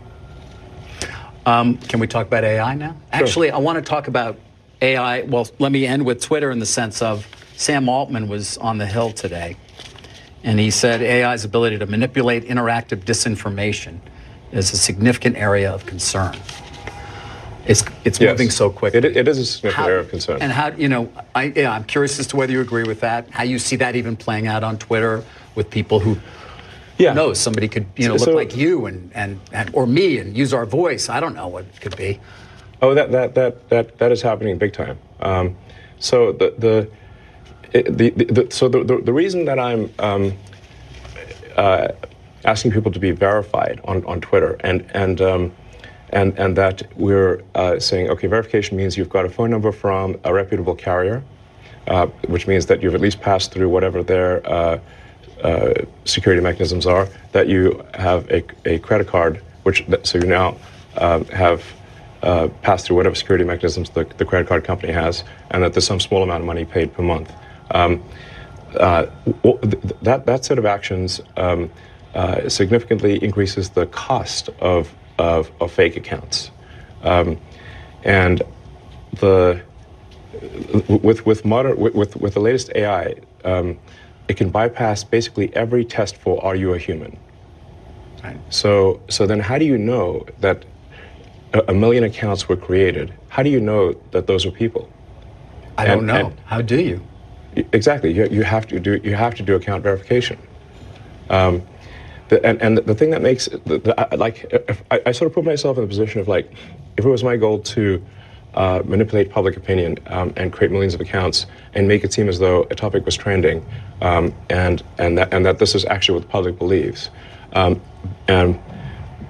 Can we talk about AI now? Sure. Actually, I want to talk about AI. Well, let me end with Twitter in the sense of Sam Altman was on the Hill today, and he said AI's ability to manipulate interactive disinformation is a significant area of concern. It's Yes. moving so quickly. It is a significant area of concern. And how, you know, I'm curious as to whether you agree with that, how you see that even playing out on Twitter with people who, who knows, somebody could, you know, look like you and or me and use our voice. I don't know what it could be. Oh, that is happening big time. So the reason that I'm asking people to be verified on Twitter and that we're saying, okay, verification means you've got a phone number from a reputable carrier, which means that you've at least passed through whatever their security mechanisms are, that you have a credit card, so you now have passed through whatever security mechanisms the credit card company has, and that there's some small amount of money paid per month. That set of actions significantly increases the cost of fake accounts, and with the latest AI, it can bypass basically every test for are you a human. Right. So then how do you know that a million accounts were created? How do you know that those are people? I don't know. How do you? Exactly. You have to do account verification. And the thing that makes I sort of put myself in the position of, like, if it was my goal to manipulate public opinion and create millions of accounts and make it seem as though a topic was trending, and that this is actually what the public believes,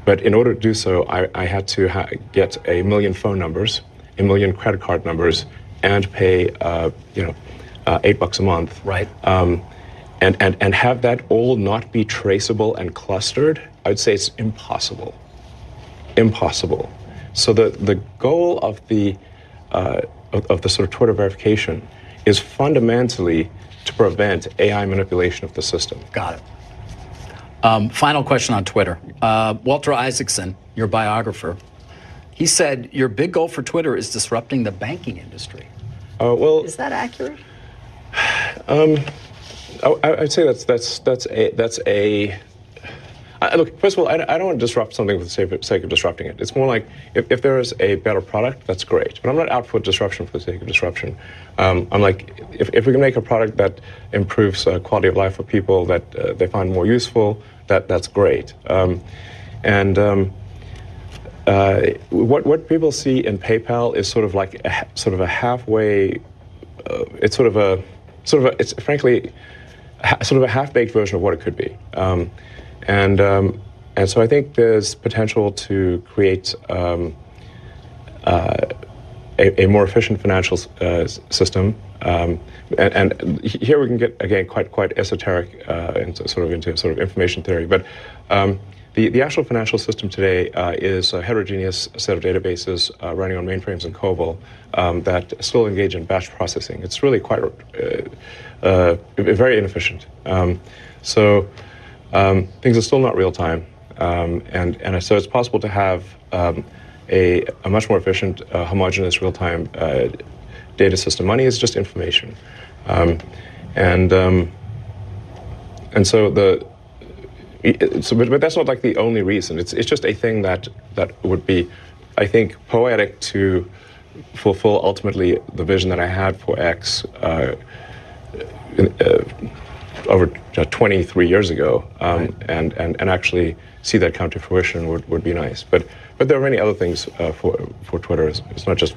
but in order to do so, I had to get a million phone numbers, a million credit card numbers, and pay $8 a month. Right. And have that all not be traceable and clustered, I'd say it's impossible. Impossible. So the goal of the sort of Twitter verification is fundamentally to prevent AI manipulation of the system. Got it. Final question on Twitter. Walter Isaacson, your biographer, he said your big goal for Twitter is disrupting the banking industry. Well, is that accurate? I'd say that's a. Look, first of all, I don't want to disrupt something for the sake of disrupting it. It's more like if there is a better product, that's great. But I'm not out for disruption for the sake of disruption. I'm like, if we can make a product that improves quality of life for people, that they find more useful, that's great. What people see in PayPal is sort of like a halfway. It's frankly sort of a half-baked version of what it could be. And so I think there's potential to create a more efficient financial system. And here we can get, again, quite esoteric into sort of information theory. But the actual financial system today is a heterogeneous set of databases running on mainframes and COBOL that still engage in batch processing. It's really quite very inefficient. So things are still not real time, and so it's possible to have a much more efficient, homogeneous real time data system. Money is just information, and so but that's not like the only reason. It's just a thing that would be, I think, poetic to fulfill ultimately the vision that I had for X over 23 years ago, right. and actually see that come to fruition would be nice. But there are many other things for Twitter. It's not just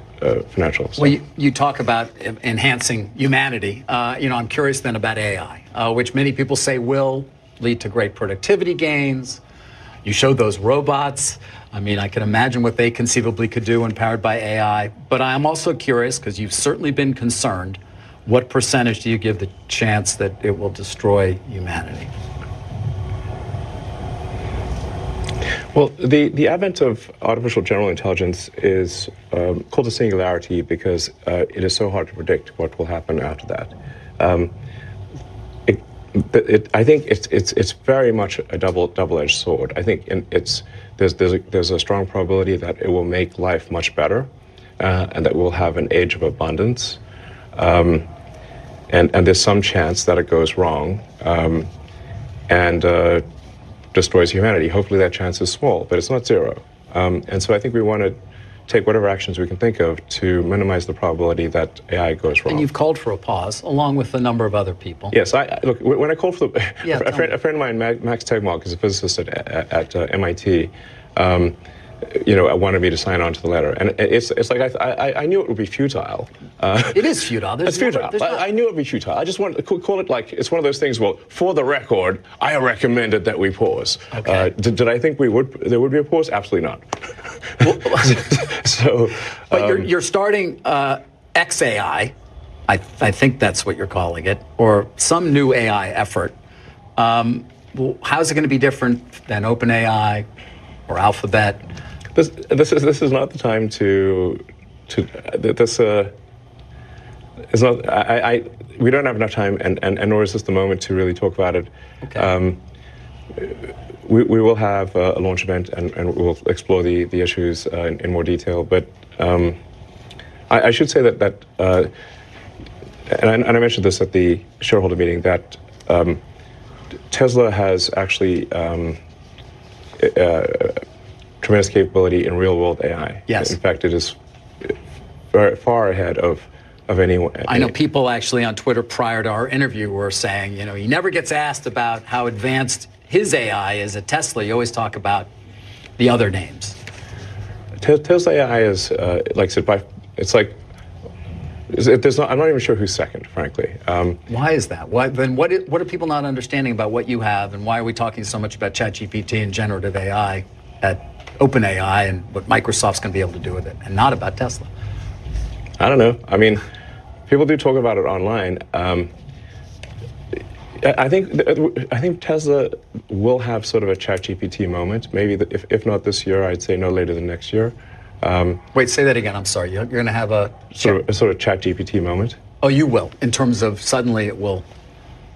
financial. So. Well, you talk about enhancing humanity. I'm curious then about AI, which many people say will lead to great productivity gains. You showed those robots. I mean, I can imagine what they conceivably could do when powered by AI. But I'm also curious, because you've certainly been concerned, what percentage do you give the chance that it will destroy humanity? Well, the advent of artificial general intelligence is called a singularity because it is so hard to predict what will happen after that. I think it's very much a double-edged sword. I think there's a strong probability that it will make life much better, and that we'll have an age of abundance. and there's some chance that it goes wrong and destroys humanity. Hopefully that chance is small, but it's not zero. And so I think we want to take whatever actions we can think of to minimize the probability that AI goes wrong. And you've called for a pause, along with a number of other people. Yes, look, when I called for a friend of mine, Max Tegmark, is a physicist at MIT, wanted me to sign on to the letter. And it's like I knew it would be futile. It is futile. It's futile. I knew it would be futile. I just wanted to call it like it's one of those things, well, for the record, I recommended that we pause. Okay. Did I think there would be a pause? Absolutely not. But you're starting XAI, I think that's what you're calling it, or some new AI effort. How's it going to be different than OpenAI or Alphabet? This is not the time it's not. We don't have enough time, and nor is this the moment to really talk about it. Okay. We will have a launch event, and we'll explore the issues in more detail. But I should say that and I mentioned this at the shareholder meeting, that Tesla has actually tremendous capability in real-world AI. Yes. In fact, it is very far ahead of anyone. I know people actually on Twitter prior to our interview were saying, he never gets asked about how advanced his AI is at Tesla. You always talk about the other names. Tesla AI is, like I said, it's like, I'm not even sure who's second, frankly. Why is that? What are people not understanding about what you have, and why are we talking so much about ChatGPT and generative AI at OpenAI and what Microsoft's going to be able to do with it, and not about Tesla? I don't know. I mean, people do talk about it online. I think Tesla will have sort of a ChatGPT moment. Maybe if not this year, I'd say no later than next year. Wait, say that again. I'm sorry. You're going to have a sort of ChatGPT moment. Oh, you will. In terms of suddenly it will.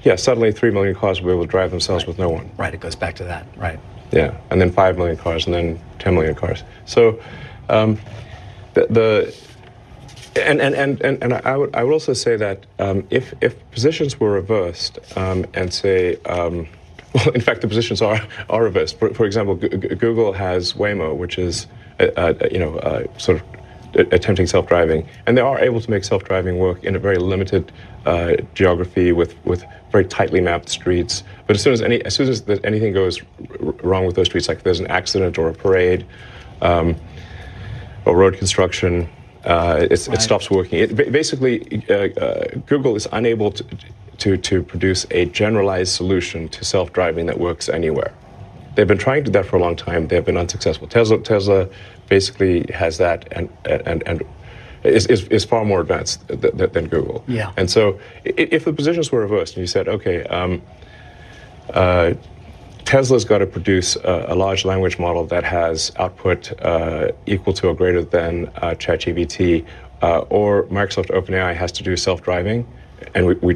Yeah, suddenly 3 million cars will be able to drive themselves with no one. Right. It goes back to that. Right. Yeah, and then 5 million cars, and then 10 million cars. So, and I would also say that if positions were reversed and say, well, in fact, the positions are reversed. For example, Google has Waymo, which is sort of attempting self-driving, and they are able to make self-driving work in a very limited geography with very tightly mapped streets. But as soon as anything goes wrong with those streets, like if there's an accident or a parade or road construction, it stops working. Basically, Google is unable to produce a generalized solution to self-driving that works anywhere. They've been trying to do that for a long time. They have been unsuccessful. Tesla basically has that and is far more advanced than Google. Yeah. And so if the positions were reversed and you said, okay, Tesla's got to produce a large language model that has output equal to or greater than ChatGPT, or Microsoft OpenAI has to do self-driving, and we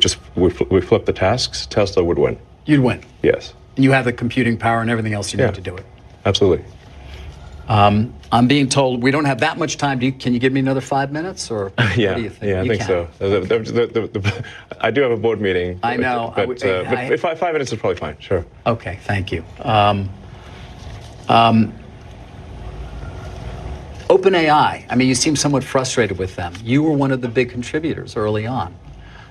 flip the tasks, Tesla would win. You'd win. Yes. And you have the computing power and everything else you need to do it. Absolutely. I'm being told we don't have that much time. Can you give me another 5 minutes, or what do you think? Yeah, I think so. I do have a board meeting. I know. But 5 minutes is probably fine, sure. Okay, thank you. OpenAI, I mean, you seem somewhat frustrated with them. You were one of the big contributors early on.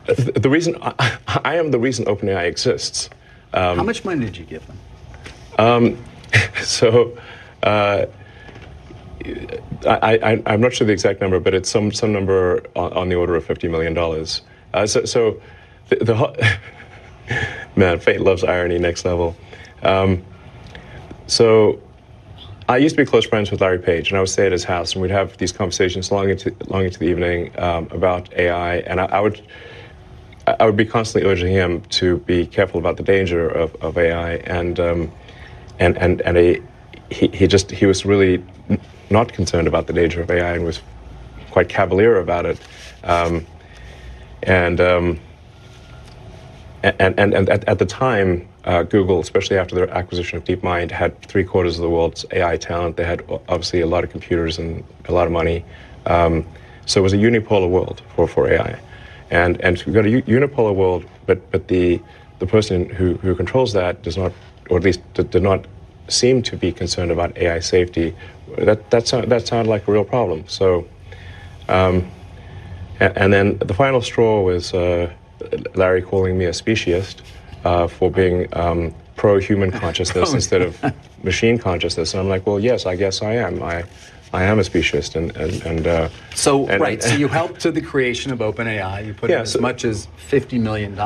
The reason I am the reason OpenAI exists. How much money did you give them? I'm not sure the exact number, but it's some number on the order of $50 million. Man, fate loves irony, next level. So I used to be close friends with Larry Page, and I would stay at his house, and we'd have these conversations long into the evening about AI, and I would be constantly urging him to be careful about the danger of AI, and he was really not concerned about the danger of AI and was quite cavalier about it, and at the time, Google, especially after their acquisition of DeepMind, had 3/4 of the world's AI talent. They had obviously a lot of computers and a lot of money, so it was a unipolar world for AI. And we've got a unipolar world, but the person who controls that does not, or at least did not seem to be concerned about AI safety. That sounded like a real problem. So, and then the final straw was Larry calling me a speciesist for being pro-human consciousness instead of machine consciousness. And I'm like, well, yes, I guess I am. I am a speciesist, So you helped to the creation of OpenAI. You put in as much as $50 million.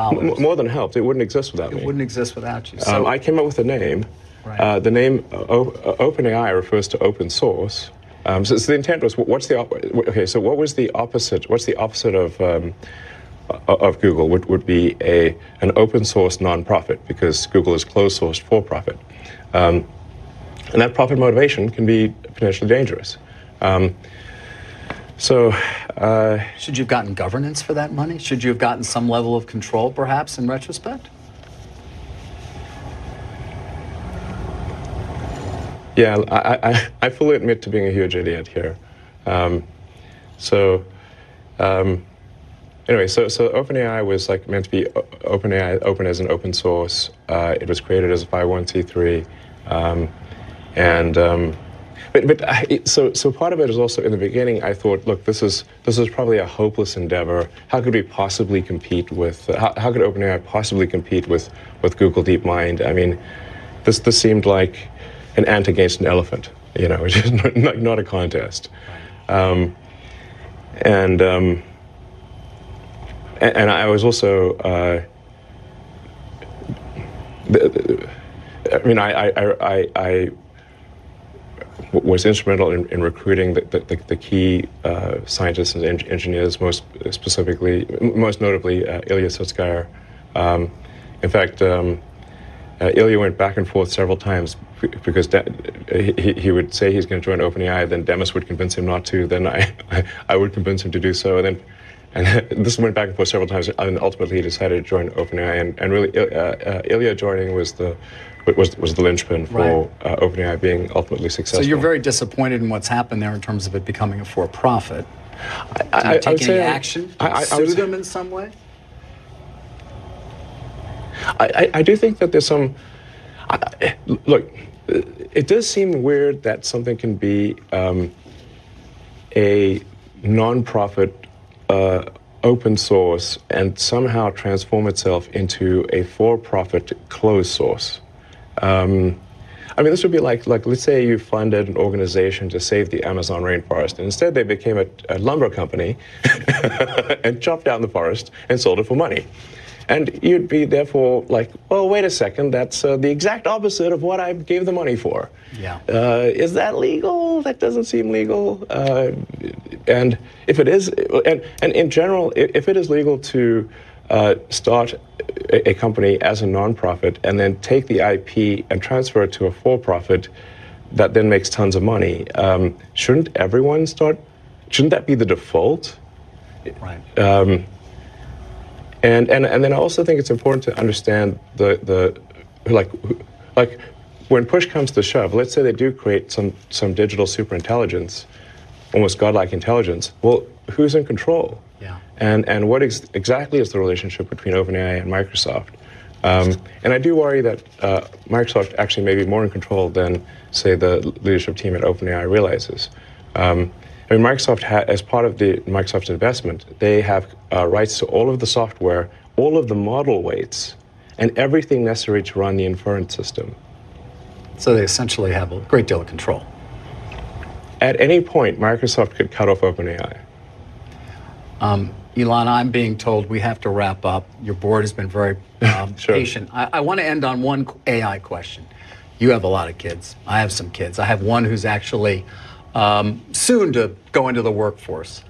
More than helped. It wouldn't exist without me. It wouldn't exist without you. So I came up with a name. Right. The name OpenAI refers to open source. So the intent was, so what was the opposite? What's the opposite of Google? Would be an open source nonprofit, because Google is closed source for profit. And that profit motivation can be potentially dangerous. Should you have gotten governance for that money? Should you have gotten some level of control, perhaps, in retrospect? Yeah, I fully admit to being a huge idiot here. Anyway, so OpenAI was meant to be OpenAI, open as an open source. It was created as a 501c3. So part of it is also, in the beginning, I thought, look, this is probably a hopeless endeavor. How could we possibly compete with? How could OpenAI possibly compete with Google DeepMind? I mean, this seemed like an ant against an elephant, which is not a contest. And I was also, I was instrumental in recruiting the key scientists and engineers, most notably Ilya Sutskever. In fact, Ilya went back and forth several times because he would say he's going to join OpenAI, then Demis would convince him not to, then I would convince him to do so, and this went back and forth several times, and ultimately he decided to join OpenAI, and really Ilya joining was the linchpin for OpenAI being ultimately successful. So you're very disappointed in what's happened there in terms of it becoming a for-profit. Did you take any action? Sue them in some way? I do think that there's some. Look, it does seem weird that something can be a non-profit, open source, and somehow transform itself into a for-profit closed source. I mean, this would be like let's say you funded an organization to save the Amazon rainforest, and instead they became a lumber company and chopped down the forest and sold it for money. And you'd be therefore like, well, wait a second, that's the exact opposite of what I gave the money for. Yeah. Is that legal? That doesn't seem legal. And if it is, and in general, if it is legal to start a company as a nonprofit and then take the IP and transfer it to a for-profit that then makes tons of money, shouldn't everyone start? Shouldn't that be the default? Right. And then I also think it's important to understand the when push comes to shove, let's say they do create some digital superintelligence, almost godlike intelligence. Well, who's in control? Yeah. And what exactly is the relationship between OpenAI and Microsoft? And I do worry that Microsoft actually may be more in control than, say, the leadership team at OpenAI realizes. I mean, Microsoft, as part of the Microsoft investment, they have rights to all of the software, all of the model weights, and everything necessary to run the inference system. So they essentially have a great deal of control. At any point, Microsoft could cut off OpenAI. Elon, I'm being told we have to wrap up. Your board has been very Sure. patient. I want to end on one AI question. You have a lot of kids. I have some kids. I have one who's actually soon to go into the workforce.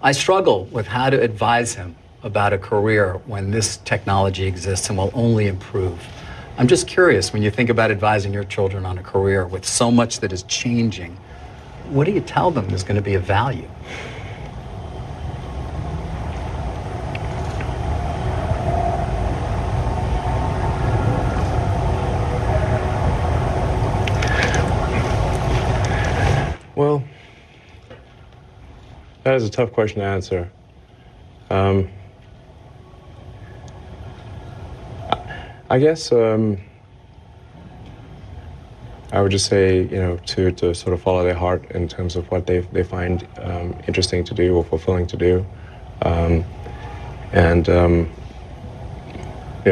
I struggle with how to advise him about a career when this technology exists and will only improve. I'm just curious, when you think about advising your children on a career with so much that is changing, what do you tell them is going to be of value? Well, that is a tough question to answer. I guess I would just say, to sort of follow their heart in terms of what they find interesting to do or fulfilling to do, and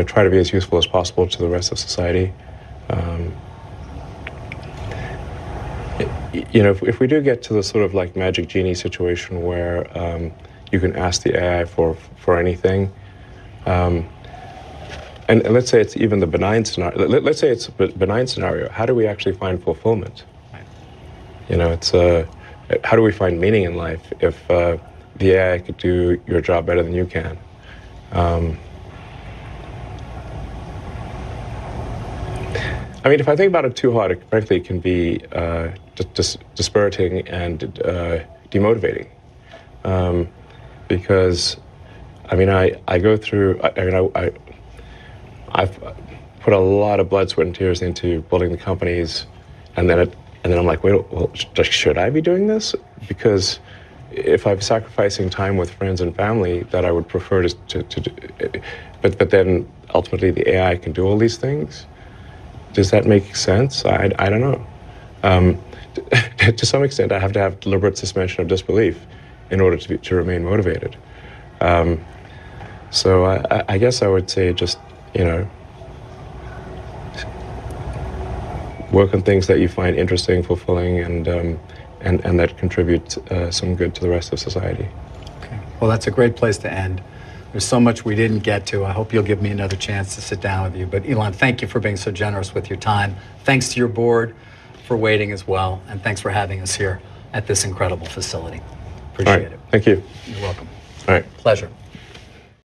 try to be as useful as possible to the rest of society. If we do get to the sort of like magic genie situation where you can ask the AI for anything, and let's say it's even the benign scenario. Let's say it's a benign scenario. How do we actually find fulfillment? It's how do we find meaning in life if the AI could do your job better than you can? I mean, if I think about it too hard, frankly, it can be dispiriting and demotivating. Because, I mean, I go through. I've put a lot of blood, sweat, and tears into building the companies, and then I'm like, wait, well, should I be doing this? Because if I'm sacrificing time with friends and family that I would prefer to do, but then ultimately the AI can do all these things. Does that make sense? I don't know. To some extent, I have to have deliberate suspension of disbelief in order to remain motivated. So I guess I would say just, work on things that you find interesting, fulfilling, and that contribute some good to the rest of society. Okay. Well, that's a great place to end. There's so much we didn't get to. I hope you'll give me another chance to sit down with you. But Elon, thank you for being so generous with your time. Thanks to your board for waiting as well. And thanks for having us here at this incredible facility. Appreciate it. Thank you. You're welcome. All right. Pleasure.